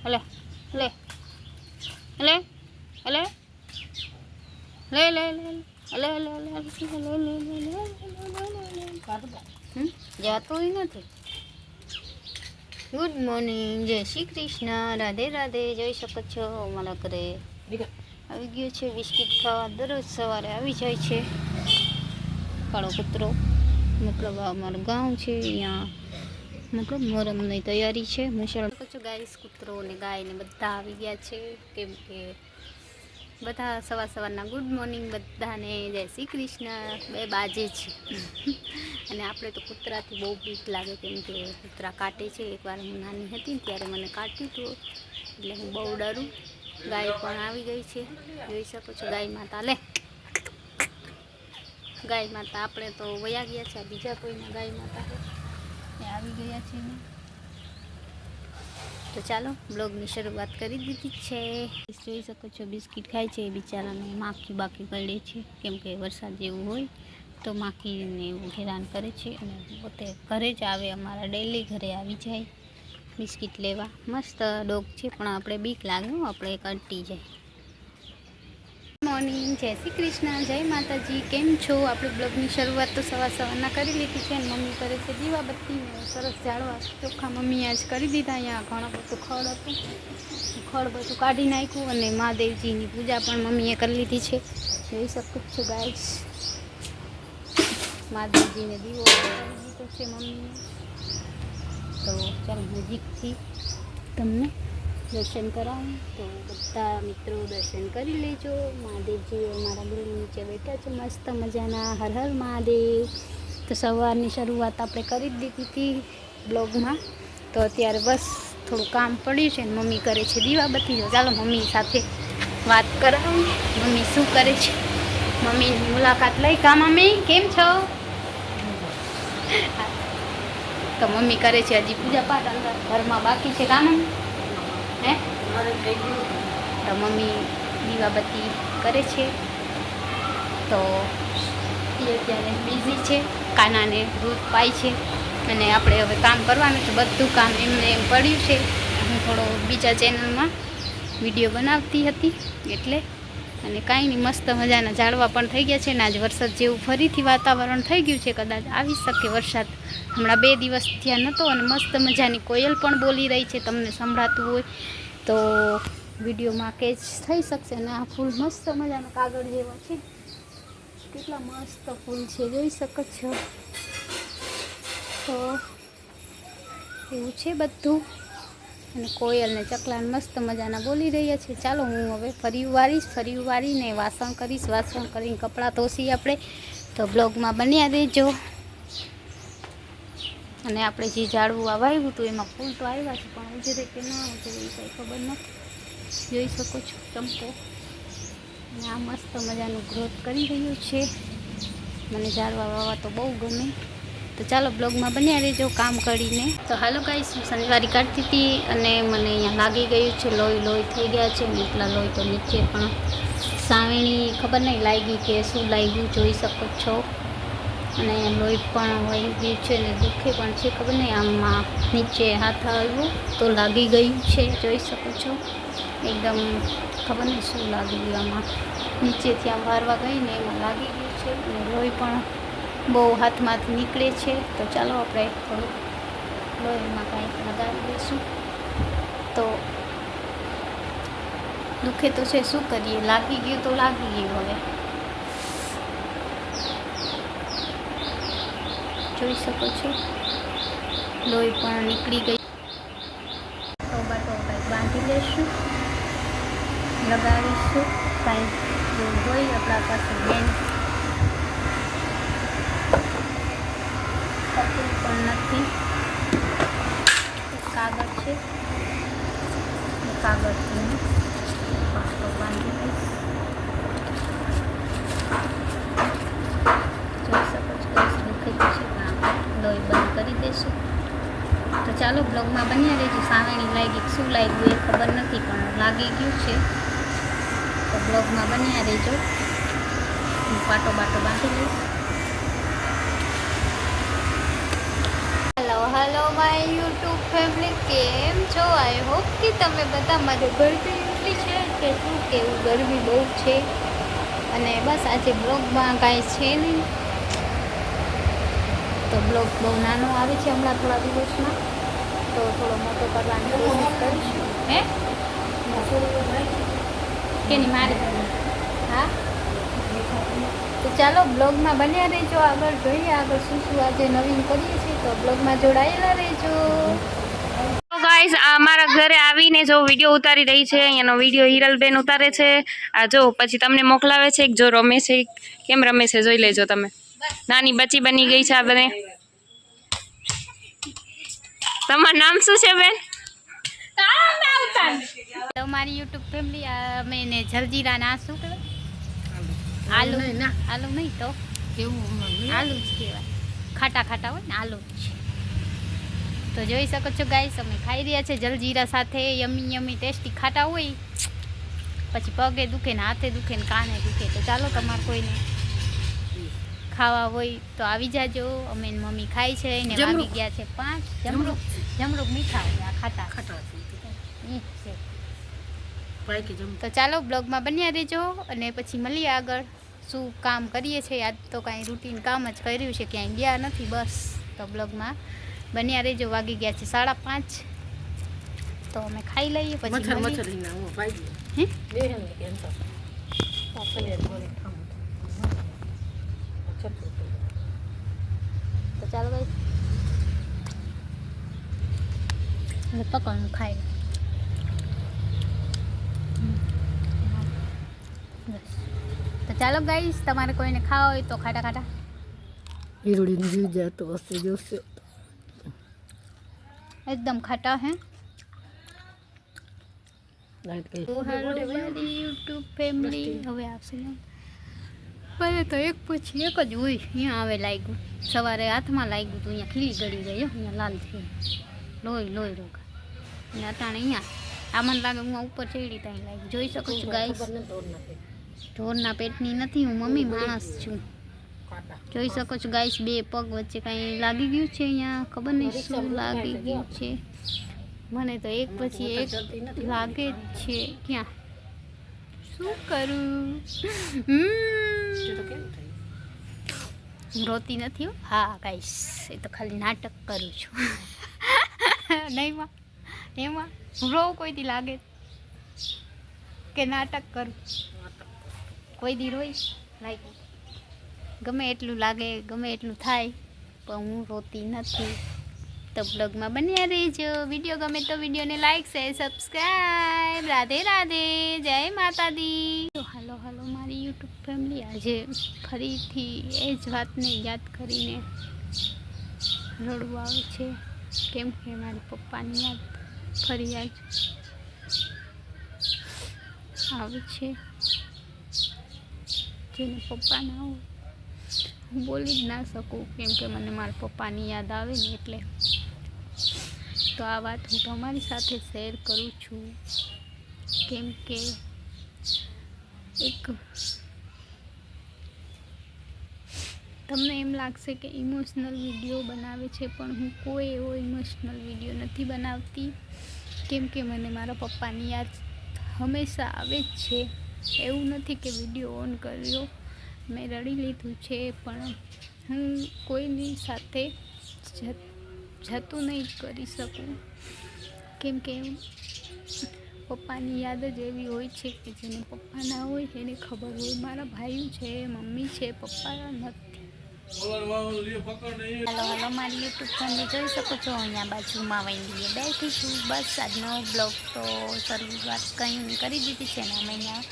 લે લે લે લે લે લે જાતું નથી. ગુડ મોર્નિંગ, જય શ્રી કૃષ્ણ, રાધે રાધે. જોઈ શકો છો અમારા ઘરે આવી ગયો છે બિસ્કિટ ખાવા. દરરોજ સવારે આવી જાય છે કાળો કૂતરો. મતલબ અમારું ગામ છે, અહીંયા મતલબ મોરમની તૈયારી છે. મુસળ છો ગાઈસ, કૂતરો અને ગાય ને બધા આવી ગયા છે. કેમ કે બધા સવારના ગુડ મોર્નિંગ બધાને, જય શ્રી કૃષ્ણ. 2 વાગે છે અને આપણે તો કૂતરાથી બહુ બીક લાગે, કેમ કે કૂતરા કાટે છે. એકવાર હું નાની હતી ને ત્યારે મને કાટ્યું હતું, એટલે હું બહુ ડરું. ગાય પણ આવી ગઈ છે, જોઈ શકો છો. ગાય માતા લે, ગાય માતા આપણે તો વયા ગયા છે. બીજા કોઈના ગાય માતા એ આવી ગયા છે ને. તો ચાલો બ્લોગની શરૂઆત કરી દીધી છે. જોઈ શકો છો બિસ્કિટ ખાય છે. બિચારાને માખી બાકી કરડે છે, કેમ કે વરસાદ જેવું હોય તો માખીને એવું હેરાન કરે છે. અને પોતે ઘરે જ આવે, અમારા ડેલી ઘરે આવી જાય બિસ્કિટ લેવા. મસ્ત ડોગ છે, પણ આપણે બીક લાગે, આપણે કંટી જાય. મોર્નિંગ, જય શ્રી કૃષ્ણ, જય માતાજી. કેમ છો? આપણે બ્લોગની શરૂઆત તો સવારના કરી લીધી છે. અને મમ્મી કરે છે દીવાબત્તીને સરસ ઝાડવા ચોખ્ખા મમ્મી આજ કરી દીધા. અહીંયા ઘણું બધું ખડ હતું, ખડ બધું કાઢી નાખ્યું. અને મહાદેવજીની પૂજા પણ મમ્મીએ કરી લીધી છે, જોઈ શકો છો ગાઈસ. મહાદેવજીને દીવો કરી દીધો છે મમ્મીએ. તો ચાલો નજીકથી તમને દર્શન કરાવું. તો બધા મિત્રો દર્શન કરી લેજો. મહાદેવજી અમારા ગ્રીલ નીચે બેઠા છે મસ્ત મજાના. હર હર મહાદેવ. તો સવારની શરૂઆત આપણે કરી જ દીધી હતી બ્લોગમાં. તો અત્યારે બસ થોડું કામ પડ્યું છે ને મમ્મી કરે છે દીવાબત્તી. જો ચાલો મમ્મી સાથે વાત કરાવું, મમ્મી શું કરે છે. મમ્મીની મુલાકાત લઈ. કા મમ્મી, કેમ છો? તો મમ્મી કરે છે હજી પૂજા પાઠ અંદર ઘરમાં બાકી છે. કા મમ્મી હે? તો મમ્મી દીવાબત્તી કરે છે. તો એ અત્યારે બિઝી છે, કાનાને દૂધ પાય છે. અને આપણે હવે કામ કરવાનું છે, બધું કામ એમને એમ પડ્યું છે. હું થોડો બીજા ચેનલમાં વિડીયો બનાવતી હતી એટલે. અને કાંઈ નહીં, મસ્ત મજાના ઝાડવા પણ થઈ ગયા છે. ને આજ વરસાદ જેવું ફરીથી વાતાવરણ થઈ ગયું છે, કદાચ આવી શકે વરસાદ. હમણાં 2 દિવસ થયા નહોતો. અને મસ્ત મજાની કોયલ પણ બોલી રહી છે, તમને સંભળાતું હોય તો વિડીયોમાં કેચ થઈ શકશે. અને આ ફૂલ મસ્ત મજાના કાગળ જેવા છે, કેટલા મસ્ત ફૂલ છે, જોઈ શકો છો. તો એવું છે બધું. અને કોયલ ને ચકલાને મસ્ત મજાના બોલી રહ્યા છે. ચાલો હું હવે ફરી વારીને વાસણ કરીશ. વાસણ કરીને કપડાં ધોશી આપણે. તો બ્લોગમાં બન્યા રહેજો. અને આપણે જે ઝાડવું વાવ્યું હતું એમાં ફૂલ તો આવ્યા છે, પણ ઉજરે કે ના ઉજરે એ કંઈ ખબર નથી. જોઈ શકો છો ચંપો. અને આ મસ્ત મજાનું ગ્રોથ કરી રહ્યું છે. મને ઝાડવા વાવવા તો બહુ ગમે. તો ચાલો બ્લોગમાં બન્યા રહેજો કામ કરીને. તો હાલો ગાઈસ, હું શનિવારી કાઢતી હતી અને મને અહીંયા લાગી ગયું છે, લોહી થઈ ગયા છે. ને એટલા લોહી તો નીચે પણ સાવેણી ખબર નહીં લાગી કે શું લાગ્યું, જોઈ શકો છો. અને લોહી પણ વહી ગયું છે ને દુખે પણ છે, ખબર નહીં. આમાં નીચે હાથ આવ્યું તો લાગી ગયું છે, જોઈ શકો છો. એકદમ ખબર નહીં શું લાગી ગયું આમાં. નીચેથી આમ વારવા ગઈ ને એમાં લાગી ગયું છે. અને લોહી પણ બહુ હાથમાંથી નીકળે છે. તો ચાલો આપણે થોડુંક લોહીમાં કાંઈક લગાવી દઈશું. તો દુખે તો છે, શું કરીએ, લાગી ગયું તો લાગી ગયું. હવે જોઈ શકો છો લોહી પણ નીકળી ગઈ. ટોબાટો કંઈક બાંધી લઈશું, લગાવીશું. કાંઈક જેવું હોય આપણા પાસે બેન પકડું પણ નથી. કાગળ છે, કાગળથી હું પાટો બાંધી લઈશ. જોઈ શકો છો દુખે છે, પણ આપણે લોહી બંધ કરી દઈશું. તો ચાલો બ્લોગમાં બન્યા રહેજો. સાવેણી લાગી શું લાગ્યું એ ખબર નથી, પણ લાગી ગયું છે. તો બ્લોગમાં બન્યા રહેજો. હું પાટો બાંધી લઈશ. હેલો માય યુટ્યુબ ફેમિલી, કેમ છો? આઈ હોપ કે તમે બધા મારે ગરમી એટલી છે કે શું કેવું, ગરમી બહુ છે. અને બસ આજે બ્લોગમાં કાંઈ છે નહીં, તો બ્લોગ બહુ નાનો આવે છે હમણાં થોડા દિવસમાં, તો થોડો મોટો કરવાની કોશિશ કરીશું. હે કે નહીં મારે? હા, તો ચાલો બ્લોગમાં બન્યા રહેજો. આગળ જોઈએ આગળ શું શું આજે નવીન કરીએ છીએ, તો બ્લોગમાં જોડાયેલા રહેજો. તો ગાઈસ અમારા ઘરે આવીને જો વિડીયો ઉતારી રહી છે, અહીંયાનો વિડીયો હિરલબેન ઉતારે છે. આ જો પછી તમને મોકલાવે છે જો રમે છે, કેમ રમે છે જોઈ લેજો તમે. નાની બચ્ચી બની ગઈ છે આ બને. તમારું નામ શું છે બેન? તમારી યુટ્યુબ ફેમિલી અમે ને જલજીરા ના શું કહેવાય, આલુ આલુ નહીં તો કેવું, આલુ જ કહેવાય, ખાટા ખાટા હોય ને આલુ જ. તો જોઈ શકો છો ગાઈસ, અમે ખાઈ રહ્યા છે જલજીરા સાથે. યમી યમી ટેસ્ટી ખાટા હોય, પછી પગે દુખે ને હાથે દુખે ને કાને દુખે. તો ચાલો તમારે કોઈને ખાવા હોય તો આવી જાજો. અમે મમ્મી ખાઈ છે ને વાગી ગયા છે 5. જમરૂક મીઠા હોય, આ ખાટા ખાટા ઈ છે. તો ચાલો બ્લોગમાં બન્યા રહેજો અને પછી મળીએ આગળ શું કામ કરીએ છીએ. આજ તો કાંઈ રૂટીન કામ જ કર્યું છે, ક્યાંય ગયા નથી. બસ તો બ્લોગમાં બન્યા રહેજો. વાગી ગયા છે 5:30, તો અમે ખાઈ લઈએ પછી તો ચાલો ભાઈ હવે પકડનું ખાઈ લો. તો ચાલો ગાઈસ, તમારે કોઈને ખાવા હોય તો ખાટા ખાટા ઈરોડી જીવ જાય તો હશે જોશે એકદમ ખાટા હે. લાઈટ ગઈ. હેલો મારી યુટ્યુબ ફેમિલી, હવે આવશે ને પહેલે તો એક પછી એક જ હોય. અહીંયા આવે લાગ્યું, સવારે હાથમાં લાગ્યું હતું, અહીંયા ખીલી ગળી ગઈ, અહીંયા લાલ થઈ લોહી રોગા. અને અટાણે અહીંયા આ મને લાગે હું ઉપર ચડી ત્યાં લાગ્યું. જોઈ શકો છો ગાઈસ, ઢોરના પેટની નથી, હું મમ્મી માણસ છું. જોઈ શકો છો ગાઈસ, 2 પગ વચ્ચે કાંઈ લાગી ગયું છે અહીંયા, ખબર નહીં શું લાગી ગયું છે. મને તો એક પછી એક લાગે જ છે. ક્યાં શું કરું, રોતી નથી હો. હા ગાઈસ, એ તો ખાલી નાટક કરું છું. નહીં માં એમાં રોવ કોઈથી લાગે કે નાટક કરું? કોઈ દી રોઈ લાગ્યું, ગમે એટલું લાગે, ગમે એટલું થાય, પણ હું રોતી નથી. તો બ્લોગમાં બન્યા રહેજો. વિડીયો ગમે તો વિડીયોને like share subscribe. Radhe Radhe, જય માતાજી. હાલો મારી યુટ્યુબ ફેમિલી, આજે ફરીથી એ જ વાતને યાદ કરીને રડવું આવે છે, કેમ કે મારી પપ્પાની યાદ ફરી આવે છે. જેને પપ્પા ના હોય હું બોલી જ ના શકું, કેમ કે મને મારા પપ્પાની યાદ આવે ને એટલે. તો આ વાત હું તમારી સાથે શેર કરું છું, કેમ કે એક તમને એમ લાગશે કે ઇમોશનલ વિડીયો બનાવે છે, પણ હું કોઈ એવો ઇમોશનલ વિડીયો નથી બનાવતી, કેમ કે મને મારા પપ્પાની યાદ હંમેશા આવે જ છે. એવું નથી કે વિડીયો ઓન કર્યો મેં રડી લીધું છે, પણ હું કોઈની સાથે જતું નહીં કરી શકું, કેમ કે પપ્પાની યાદ જ એવી હોય છે કે જેને પપ્પા ના હોય એને ખબર હોય. મારા ભાઈઓ છે, મમ્મી છે, પપ્પા નથી. હાલો મારી યુટ્યુબ ફેમિલી, જોઈ શકો છો અહીંયા બાજુમાં વહીને બેઠી છું. બસ આજનો બ્લોગ તો શરૂઆત કંઈ કરી દીધી છે ને અમે અહીંયા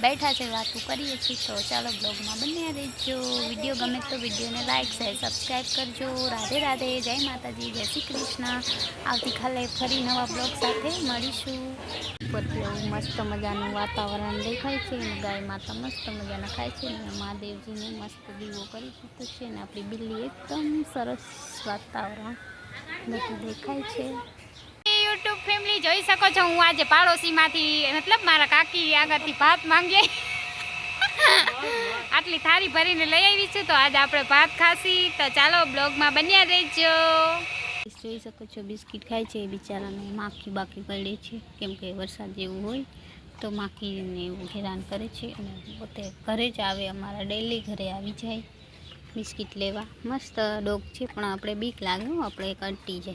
બેઠા છે, વાતો કરીએ છીએ. તો ચાલો બ્લોગમાં બન્યા રહેજો. વિડીયો ગમે તો વિડીયોને લાઈક શેર સબસ્ક્રાઈબ કરજો. રાધે રાધે, જય માતાજી, જય શ્રી કૃષ્ણ. આવતીકાલે ફરી નવા બ્લોગ સાથે મળીશું. ઉપરથી મસ્ત મજાનું વાતાવરણ દેખાય છે અને ગાય માતા મસ્ત મજાના ખાય છે અને મહાદેવજીને મસ્ત દીવો કરી દીધો છે અને આપણી બિલ્લી એકદમ સરસ વાતાવરણ બધું દેખાય છે. યુટ્યુબ ફેમિલી, જોઈ શકો છો હું આજે પાડોશીમાંથી મતલબ મારા કાકી આગળથી ભાત માંગીએ આટલી થાળી ભરીને લઈ આવી છું. તો આજે આપણે ભાત ખાસી. તો ચાલો બ્લોગમાં બન્યા રહેજો. જોઈ શકો છો બિસ્કિટ ખાય છે, બિચારાને માખી બાકી પડે છે, કેમ કે વરસાદ જેવું હોય તો માખીને એવું હેરાન કરે છે. અને પોતે ઘરે જ આવે, અમારા ડેલી ઘરે આવી જાય બિસ્કિટ લેવા. મસ્ત ડોગ છે, પણ આપણે બીક લાગે, આપણે કંટી જાય.